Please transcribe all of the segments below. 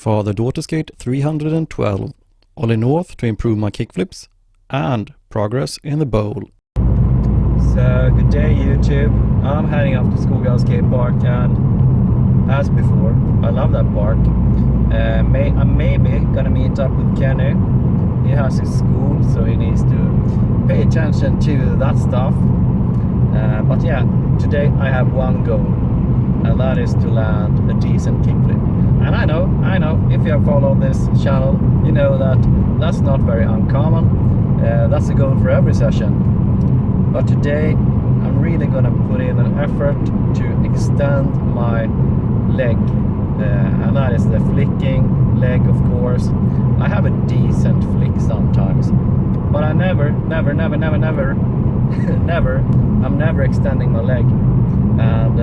for the daughter skate 312, ollie north to improve my kickflips, and progress in the bowl. So good day YouTube, I'm heading off to Skoghall skate park, and as before, I love that park. I'm maybe gonna meet up with Kenny. He has his school, so he needs to pay attention to that stuff. But yeah, today I have one goal, and that is to land a decent kickflip. And I know, if you have followed this channel, you know that that's not very uncommon. That's a goal for every session. But today, I'm really gonna put in an effort to extend my leg. And that is the flicking leg, of course. I have a decent flick sometimes, but I I'm never extending my leg. And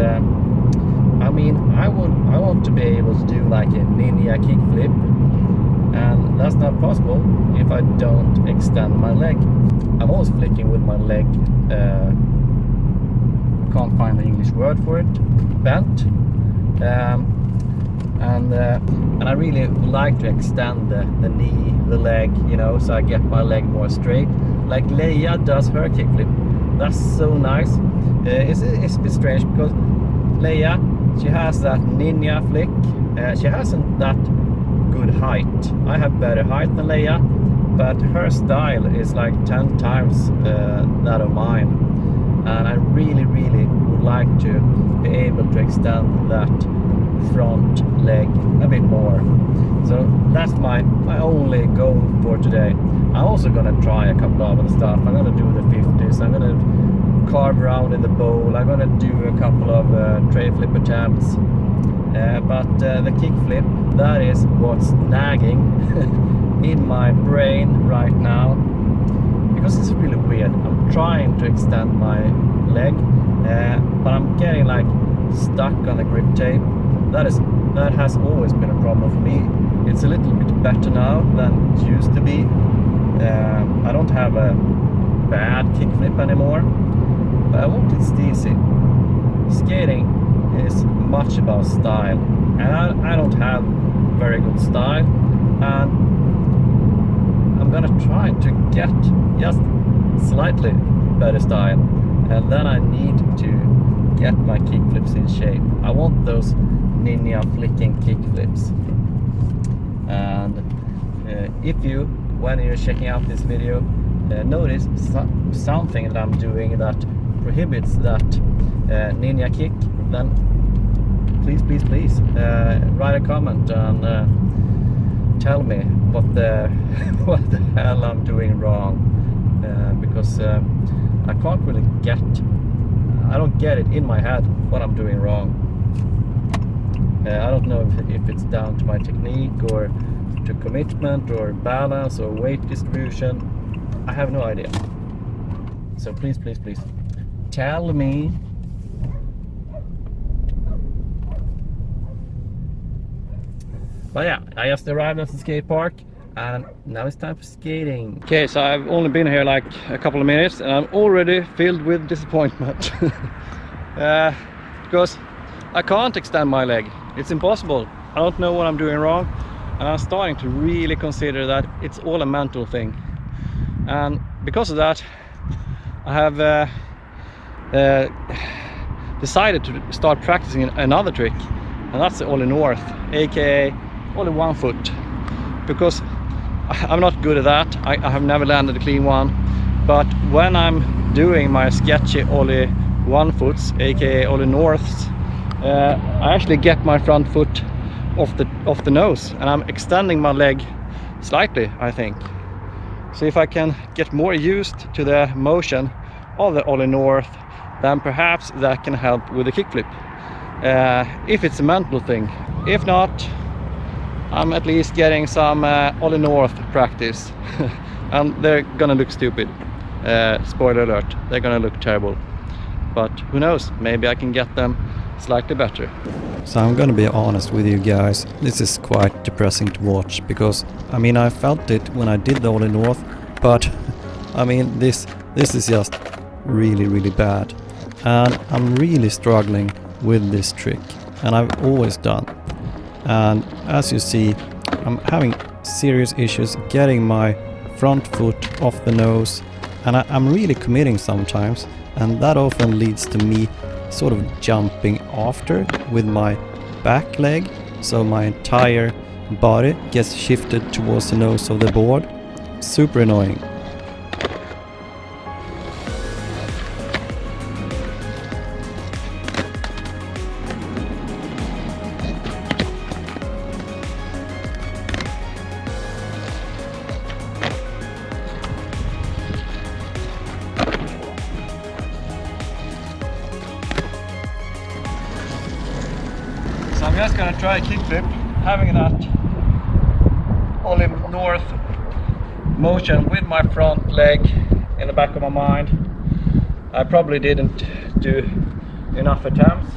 I mean, I want to be able to do like a ninja kickflip, and that's not possible if I don't extend my leg. I'm always flicking with my leg, can't find the English word for it, bent. And I really would like to extend the knee, the leg, you know, so I get my leg more straight, like Leia does her kickflip. That's so nice. It's a bit strange because Leia, she has that ninja flick. She hasn't that good height. I have better height than Leia, but her style is like 10 times that of mine. And I really would like to be able to extend that front leg a bit more. So that's my only goal for today. I'm also gonna try a couple of other stuff. I'm gonna do the 50s, I'm gonna carve around in the bowl, I'm gonna do a couple of tray flip attempts. But the kickflip, that is what's nagging in my brain right now, because it's really weird. I'm trying to extend my leg, but I'm getting like stuck on the grip tape. That has always been a problem for me. It's a little bit better now than it used to be. I don't have a bad kickflip anymore, but I want it easy. Skating is much about style, and I don't have very good style, and I'm gonna try to get just slightly better style, and then I need to get my kickflips in shape. I want those ninja flicking kickflips. And if you, when you're checking out this video, notice something that I'm doing that prohibits that ninja kick, then please write a comment and tell me what the hell I'm doing wrong, because I can't really I don't get it in my head what I'm doing wrong. I don't know if it's down to my technique or to commitment or balance or weight distribution. I have no idea. So please tell me. But yeah, I just arrived at the skate park, and now it's time for skating. Okay, so I've only been here like a couple of minutes, and I'm already filled with disappointment. Because I can't extend my leg. It's impossible. I don't know what I'm doing wrong, and I'm starting to really consider that it's all a mental thing. And because of that, I have decided to start practicing another trick, and that's the ollie north, aka ollie 1 foot, because I'm not good at that. I have never landed a clean one, but when I'm doing my sketchy ollie 1 foots, aka ollie norths, I actually get my front foot off the nose, and I'm extending my leg slightly, I think. So if I can get more used to the motion of the ollie north, then perhaps that can help with the kickflip, if it's a mental thing. If not, I'm at least getting some ollie north practice. And they're gonna look stupid. Spoiler alert, they're gonna look terrible. But who knows, maybe I can get them slightly better. So I'm gonna be honest with you guys, this is quite depressing to watch, because I mean, I felt it when I did the ollie north, but I mean, this is just really bad, and I'm really struggling with this trick, and I've always done. And as you see, I'm having serious issues getting my front foot off the nose, and I'm really committing sometimes, and that often leads to me sort of jumping after with my back leg, so my entire body gets shifted towards the nose of the board. Super annoying. So I'm just gonna try a kickflip, having that ollie north motion with my front leg in the back of my mind. I probably didn't do enough attempts.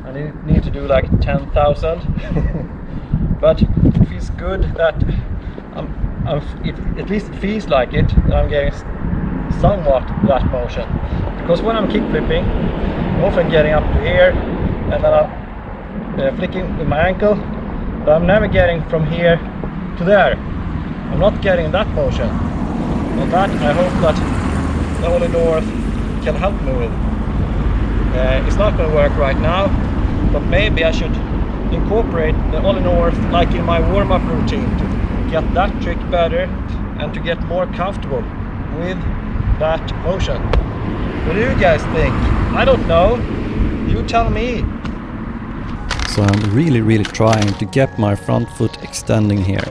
I need to do like 10,000. But it feels good that at least it feels like it, that I'm getting somewhat that motion. Because when I'm kickflipping, I'm often getting up to here and then I'm flicking with my ankle, but I'm never getting from here to there. I'm not getting that motion, and that I hope that the ollie north can help me with. It's not going to work right now, but maybe I should incorporate the ollie north like in my warm-up routine to get that trick better and to get more comfortable with that motion. What do you guys think? I don't know. You tell me. So I'm really trying to get my front foot extending here.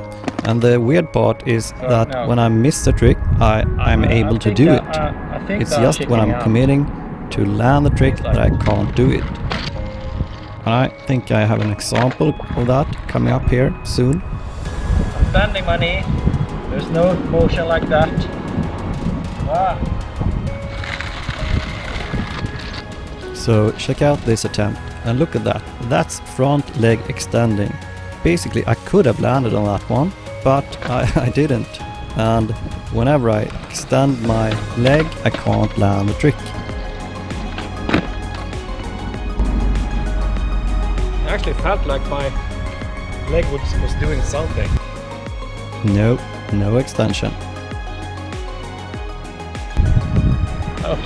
And the weird part is that no. when I miss the trick, I'm able to do it. It's just when I'm committing to land the trick that I can't do it. And I think I have an example of that coming up here soon. I'm bending my knee. There's no motion like that. So check out this attempt and look at that. That's front leg extending. Basically I could have landed on that one, but I didn't. And whenever I extend my leg, I can't land the trick. I actually felt like my leg was doing something. No extension. Oh,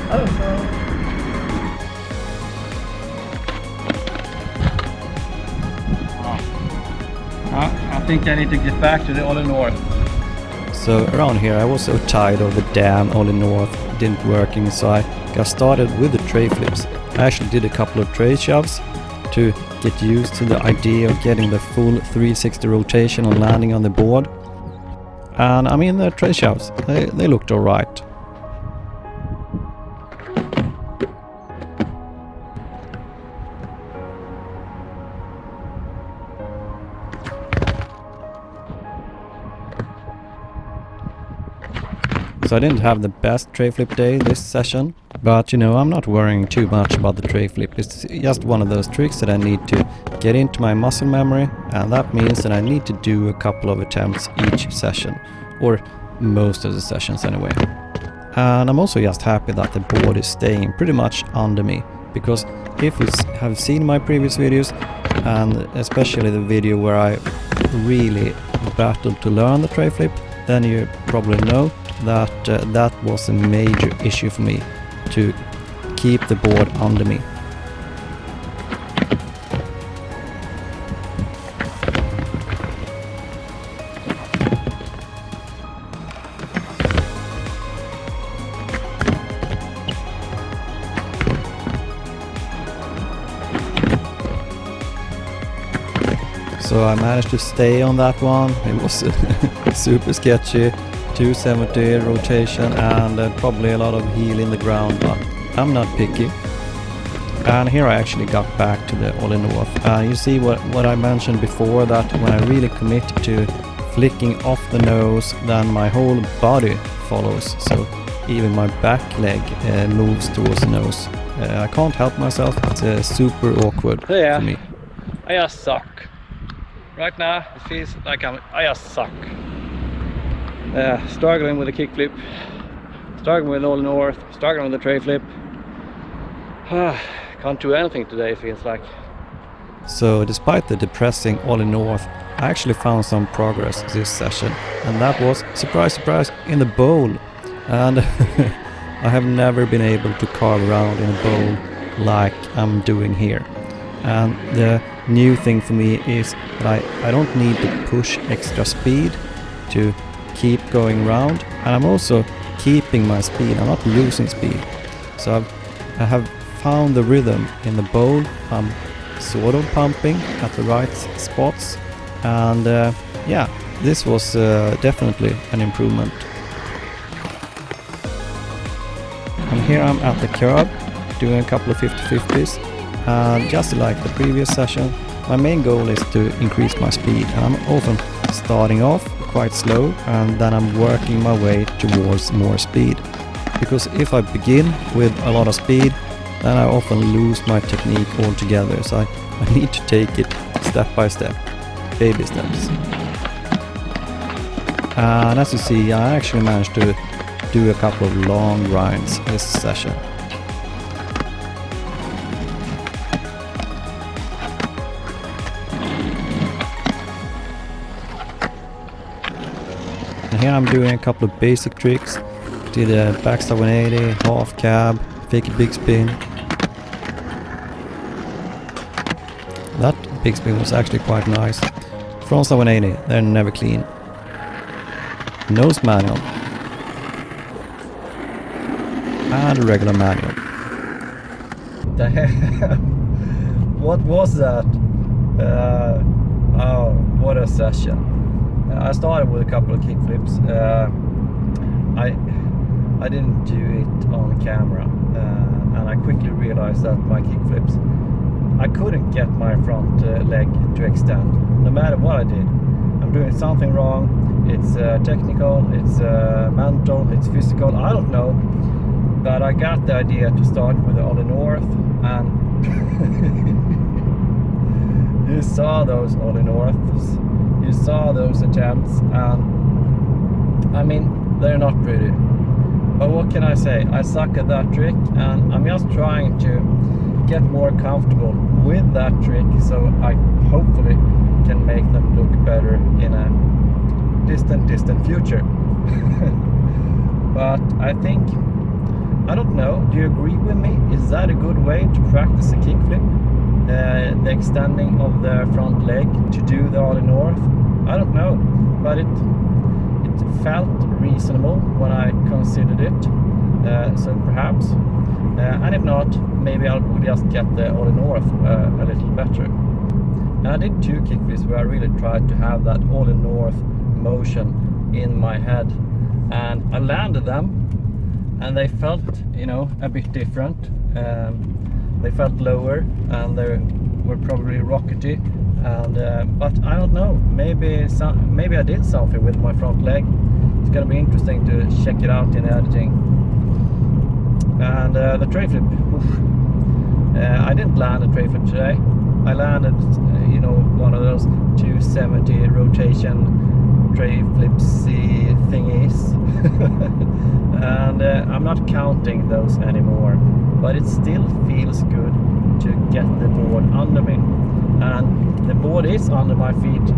I don't know. I think I need to get back to the ollie north. So around here I was so tired of the damn ollie north didn't working, so I got started with the tray flips. I actually did a couple of tray shoves to get used to the idea of getting the full 360 rotation and landing on the board. And I mean the tray shoves, they looked alright. So I didn't have the best tray flip day this session, but you know, I'm not worrying too much about the tray flip. It's just one of those tricks that I need to get into my muscle memory, and that means that I need to do a couple of attempts each session, or most of the sessions anyway. And I'm also just happy that the board is staying pretty much under me, because if you have seen my previous videos, and especially the video where I really battled to learn the tray flip, then you probably know that that was a major issue for me, to keep the board under me. So I managed to stay on that one. It was super sketchy. 270 rotation and probably a lot of heel in the ground, but I'm not picky. And here I actually got back to the ollie north. You see what I mentioned before, that when I really commit to flicking off the nose, then my whole body follows. So even my back leg moves towards the nose. I can't help myself. It's super awkward for me. I just suck. Right now it feels like I just suck. Struggling with the kickflip, struggling with ollie north, struggling with the tray flip. Can't do anything today, it feels like. So despite the depressing ollie north, I actually found some progress this session, and that was, surprise surprise, in the bowl. And I have never been able to carve around in a bowl like I'm doing here. And the new thing for me is that I don't need to push extra speed to keep going around, and I'm also keeping my speed, I'm not losing speed. So I have found the rhythm in the bowl. I'm sort of pumping at the right spots, and yeah, this was definitely an improvement. And here I'm at the curb doing a couple of 50-50s, and just like the previous session, my main goal is to increase my speed, and I'm often starting off quite slow and then I'm working my way towards more speed, because if I begin with a lot of speed, then I often lose my technique altogether. So I need to take it step by step, baby steps. And as you see, I actually managed to do a couple of long grinds this session. And here I'm doing a couple of basic tricks. Did a backside 180, half cab, fake a big spin. That big spin was actually quite nice. Frontside 180, they're never clean. Nose manual. And a regular manual. The hell? What was that? Oh, what a session. I started with a couple of kickflips. I didn't do it on camera, and I quickly realized that my kickflips, I couldn't get my front leg to extend, no matter what I did. I'm doing something wrong. It's technical, it's mental, it's physical, I don't know. But I got the idea to start with the ollie north, and you saw those ollie norths, you saw those attempts, and I mean, they're not pretty. But what can I say? I suck at that trick, and I'm just trying to get more comfortable with that trick, so I hopefully can make them look better in a distant future. But I think, I don't know, do you agree with me? Is that a good way to practice a kickflip? The extending of the front leg to do the ollie north? I don't know, but it felt reasonable when I considered it, so perhaps, and if not, maybe I will just get the ollie north a little better. And I did 2 kickflips where I really tried to have that ollie north motion in my head, and I landed them and they felt, you know, a bit different. They felt lower and they were probably rockety, and but I don't know, maybe I did something with my front leg. It's gonna be interesting to check it out in editing. And the tray flip, I didn't land a tray flip today. I landed, you know, one of those 270 rotation tray flipsy thingies. And I'm not counting those anymore, but it still feels good to get the board under me, and the board is under my feet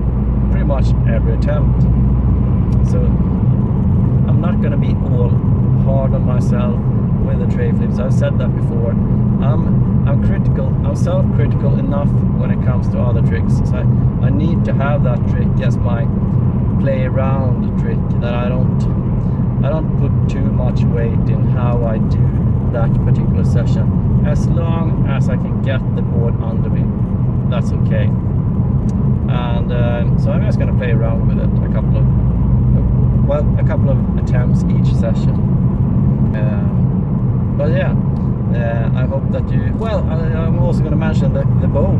pretty much every attempt. So I'm not gonna be all hard on myself with the tray flips. I've said that before. I'm critical, I'm self-critical enough when it comes to other tricks. So I need to have that trick as my play around trick, that I don't put too much weight in how I do that particular session. As long as I can get the board under me, that's okay. And so I'm just going to play around with it a couple of attempts each session. But yeah, I hope that you, well, I'm also going to mention the bow.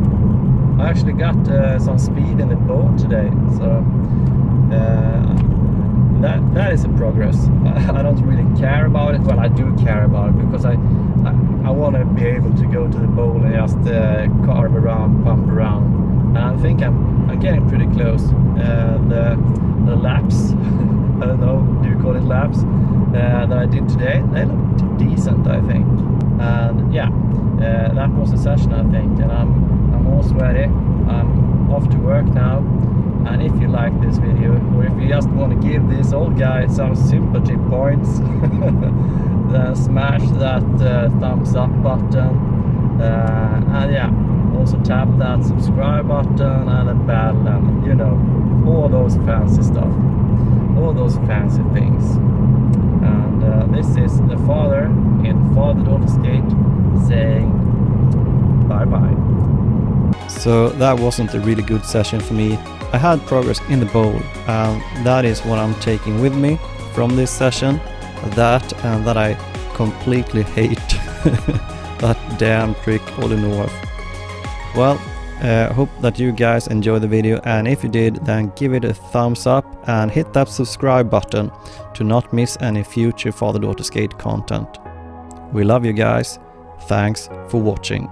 I actually got some speed in the bow today, so that is a progress. I don't really care about it. Well, I do care about it because I want to be able to go to the bowl and just carve around, pump around. And I think I'm getting pretty close. The laps, I don't know, do you call it laps, that I did today, they looked decent, I think. And yeah, that was the session, I think. And I'm all sweaty. I'm off to work now. And if you like this video, or if you just want to give this old guy some sympathy points, then smash that thumbs up button. And yeah, also tap that subscribe button and the bell, and you know, all those fancy stuff, all those fancy things. And this is the father in Father-Daughter Skate saying bye bye. So that wasn't a really good session for me. I had progress in the bowl, and that is what I'm taking with me from this session. That, and that I completely hate that damn trick ollie north. Well, hope that you guys enjoyed the video, and if you did, then give it a thumbs up and hit that subscribe button to not miss any future Father-Daughter Skate content. We love you guys. Thanks for watching.